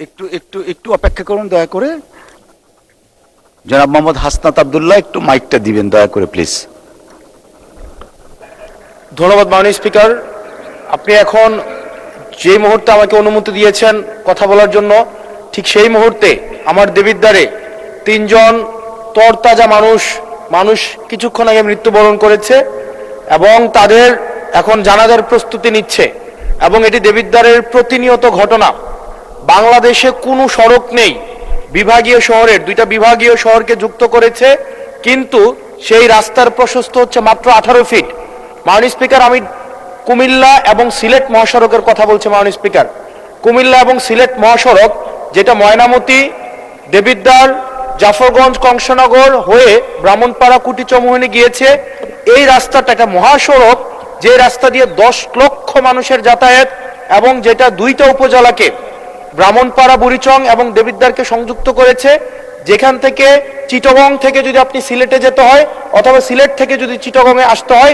একটু একটু একটু অপেক্ষা করুন দয়া করে। জনাব মোহাম্মদ হাসনাত আব্দুল্লাহ একটু মাইকটা দিবেন দয়া করে প্লিজ। ধন্যবাদ মাননীয় স্পিকার। আপনি এখন যে মুহূর্তে আমাকে অনুমতি দিয়েছেন কথা বলার জন্য, ঠিক সেই মুহূর্তে আমার দেবিদ্বারে তিনজন তরতাজা মানুষ কিছুক্ষণ আগে মৃত্যুবরণ করেছে এবং তাদের এখন জানাজার প্রস্তুতি নিচ্ছে এবং এটি দেবিদ্বারের প্রতিনিয়ত ঘটনা। বাংলাদেশে কোনো সড়ক নেই, বিভাগীয় শহরের দুইটা বিভাগীয় শহরকে যুক্ত করেছে, কিন্তু সেই রাস্তার প্রশস্ত হচ্ছে মাত্র 18 ফিট। মাননীয় স্পিকার, আমি কুমিল্লা এবং সিলেট মহাসড়কের কথা বলছি। মাননীয় স্পিকার, কুমিল্লা এবং সিলেট মহাসড়ক যেটা ময়নামতি, দেবিদ্বার, জাফরগঞ্জ, কংসনগর হয়ে ব্রাহ্মণপাড়া, কুটিচমোহনী গিয়েছে, এই রাস্তাটা একটা মহাসড়ক যে রাস্তা দিয়ে 10 লক্ষ মানুষের যাতায়াত এবং যেটা দুইটা উপজেলাকে ব্রাহ্মণপাড়া, বুড়িচং এবং দেবিদ্বারকে সংযুক্ত করেছে। যেখান থেকে চিটাগং থেকে যদি আপনি সিলেটে যেতে হয় অথবা সিলেট থেকে যদি চিটাগংয়ে আসতে হয়,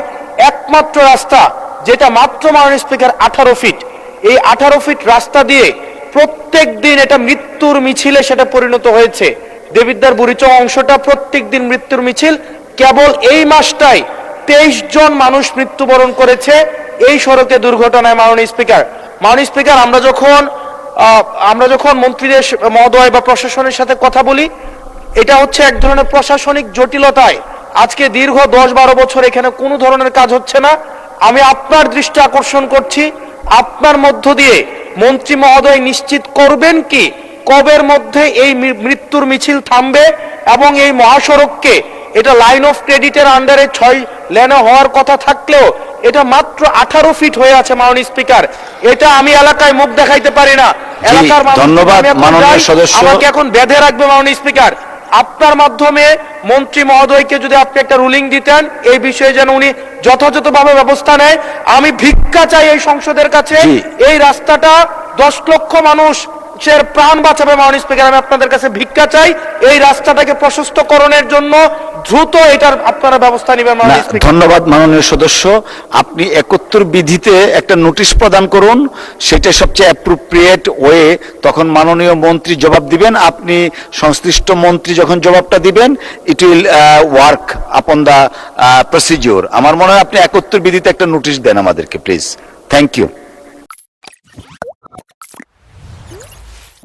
একমাত্র রাস্তা যেটা মাত্র মাননীয় স্পিকার 18 ফিট। এই 18 ফিট রাস্তা দিয়ে প্রত্যেক দিন এটা মৃত্যুর মিছিলে সেটা পরিণত হয়েছে। দেবিদ্বার বুড়িচং অংশটা প্রত্যেক দিন মৃত্যুর মিছিল। কেবল এই মাসটাই 23 জন মানুষ মৃত্যুবরণ করেছে এই সড়কে দুর্ঘটনায়। মাননীয় স্পিকার, আমরা যখন মন্ত্রীদের মহোদয় বা প্রশাসনের সাথে কথা বলি, এটা হচ্ছে এক ধরনের প্রশাসনিক জটিলতায় আজকে দীর্ঘ 10-12 বছর এখানে কোনো ধরনের কাজ হচ্ছে না। আমি আপনার দৃষ্টি আকর্ষণ করছি, আপনার মধ্য দিয়ে মন্ত্রী মহোদয় নিশ্চিত করবেন কি কবের মধ্যে এই মৃত্যুর মিছিল থামবে এবং এই মহাসড়ককে, এটা লাইন অফ ক্রেডিটের আন্ডারে 6 লেনে হওয়ার কথা থাকলেও এটা মাত্র 18 ফিট হয়ে আছে। মাননীয় স্পিকার, এটা আমি এলাকায় মুখ দেখাইতে পারি না। এলাকার ধন্যবাদ মাননীয় সদস্য, আমাকে এখন বেঁধে রাখবে। মাননীয় স্পিকার, আপনার মাধ্যমে মন্ত্রী মহোদয়কে যদি আপনি একটা রুলিং দিতেন এই বিষয়ে যেন উনি যথাযথভাবে ব্যবস্থা নেয়। আমি ভিক্ষা চাই এই সংসদের কাছে, এই রাস্তাটা 10 লক্ষ মানুষের প্রাণ বাঁচাবে। মাননীয় স্পিকার, আমি আপনাদের কাছে ভিক্ষা চাই, এই রাস্তাটাকে প্রশস্তকরণের জন্য দ্রুত এটার আপনারা ব্যবস্থা নেবেন। মাননীয় স্পিকার, ধন্যবাদ মাননীয় সদস্য। আপনি 71 বিধিতে একটা নোটিশ প্রদান করুন, সেটা সবচেয়ে অ্যাপ্রোপ্রিয়েট ওয়ে। তখন মাননীয় মন্ত্রী জবাব দিবেন। আপনি সংশ্লিষ্ট মন্ত্রী যখন জবাবটা দিবেন, it will work upon the procedure. আমার মনে হয় আপনি 71 বিধিতে একটা নোটিশ দেন আমাদেরকে প্লিজ। Thank you.